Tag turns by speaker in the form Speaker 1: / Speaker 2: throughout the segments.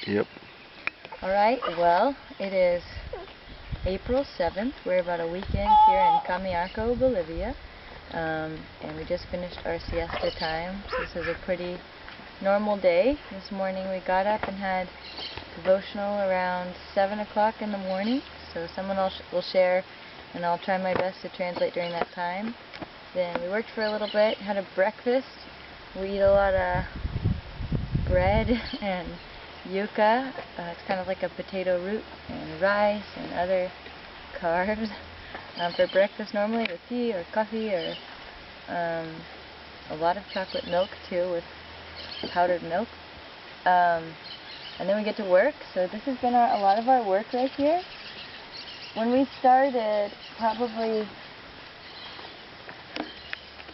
Speaker 1: Yep.
Speaker 2: Alright, well, it is April 7th. We're about a weekend here in Camiaco, Bolivia. And we just finished our siesta time. So this is a pretty normal day. This morning we got up and had devotional around 7 o'clock in the morning. So someone else will share and I'll try my best to translate during that time. Then we worked for a little bit, had a breakfast. We eat a lot of bread and yuca. It's kind of like a potato root, and rice and other carbs for breakfast normally, with tea or coffee, or a lot of chocolate milk too, with powdered milk. And then we get to work. So this has been a lot of our work right here. When we started, probably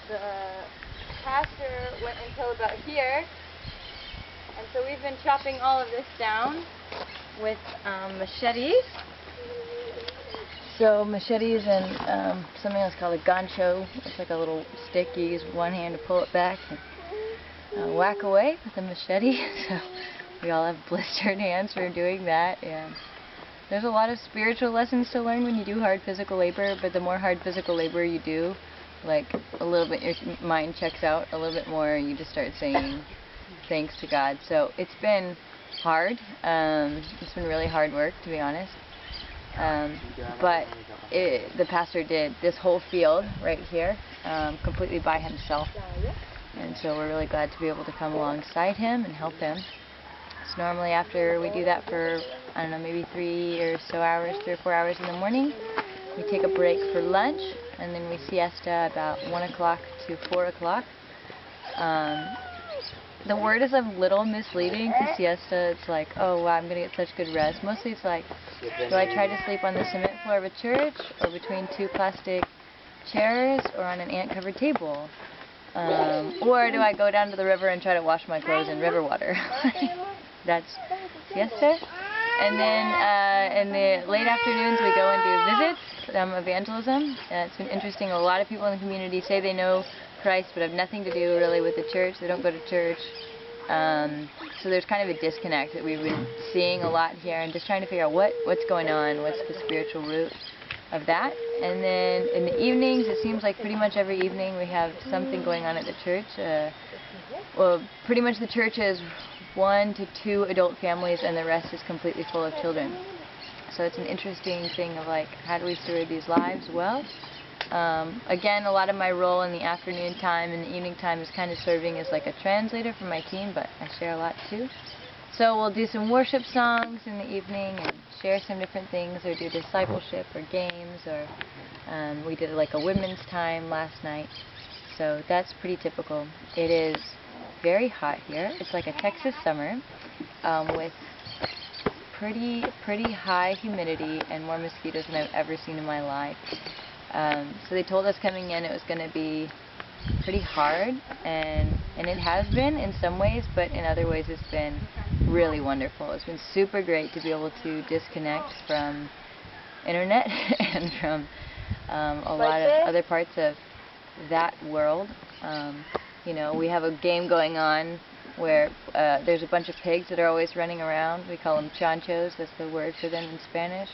Speaker 2: the pasture went until about here. And so we've been chopping all of this down with machetes. So machetes and something else called a gancho. It's like a little stick you use with one hand to pull it back and whack away with a machete. So we all have blistered hands for doing that. And there's a lot of spiritual lessons to learn when you do hard physical labor, but the more hard physical labor you do, like a little bit, your mind checks out a little bit more, and you just start saying thanks to God. So it's been hard. It's been really hard work, to be honest. But the pastor did this whole field right here completely by himself. And so we're really glad to be able to come alongside him and help him. So normally after we do that for, I don't know, maybe 3 or 4 hours in the morning, we take a break for lunch, and then we siesta about 1 o'clock to 4 o'clock. The word is a little misleading, because siesta, it's like, oh wow, I'm going to get such good rest. Mostly it's like, do I try to sleep on the cement floor of a church, or between 2 plastic chairs, or on an ant-covered table? Or do I go down to the river and try to wash my clothes in river water? That's siesta. And then in the late afternoons we go and do visits, evangelism. It's been interesting. A lot of people in the community say they know Christ but have nothing to do really with the church. They don't go to church. So there's kind of a disconnect that we've been seeing a lot here, and just trying to figure out what's going on, what's the spiritual root of that. And then in the evenings, it seems like pretty much every evening we have something going on at the church. Well, pretty much the church is 1 to 2 adult families, and the rest is completely full of children. So it's an interesting thing of like, how do we steward these lives well? Again, a lot of my role in the afternoon time and the evening time is kind of serving as like a translator for my team, but I share a lot too. So we'll do some worship songs in the evening and share some different things, or do discipleship or games, or we did like a women's time last night. So that's pretty typical. It is very hot here. It's like a Texas summer with pretty high humidity and more mosquitoes than I've ever seen in my life. So they told us coming in it was going to be pretty hard, and it has been in some ways, but in other ways it's been really wonderful. It's been super great to be able to disconnect from internet and from a lot of other parts of that world. You know, we have a game going on where there's a bunch of pigs that are always running around. We call them chanchos. That's the word for them in Spanish.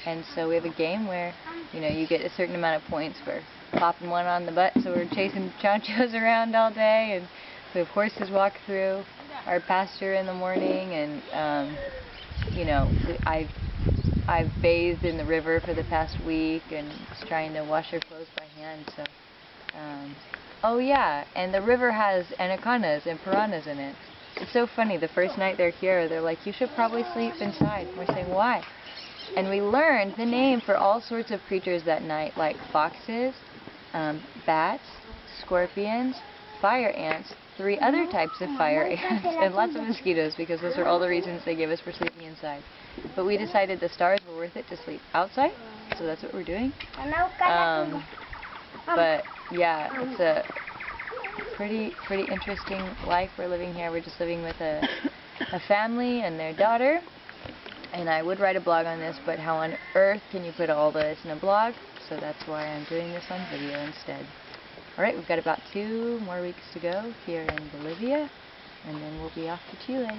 Speaker 2: And so we have a game where, you know, you get a certain amount of points for popping one on the butt. So we're chasing chanchos around all day, and we have horses walk through our pasture in the morning, and you know, I've bathed in the river for the past week and just trying to wash our clothes by hand. So oh yeah, and the river has anacondas and piranhas in it. It's so funny. The first night they're here, they're like, you should probably sleep inside. We're saying, why? And we learned the name for all sorts of creatures that night, like foxes, bats, scorpions, fire ants, 3 other types of fire ants, and lots of mosquitoes, because those are all the reasons they give us for sleeping inside. But we decided the stars were worth it to sleep outside, so that's what we're doing. But yeah, it's a pretty interesting life we're living here. We're just living with a family and their daughter. And I would write a blog on this, but how on earth can you put all this in a blog? So that's why I'm doing this on video instead. Alright, we've got about 2 more weeks to go here in Bolivia, and then we'll be off to Chile.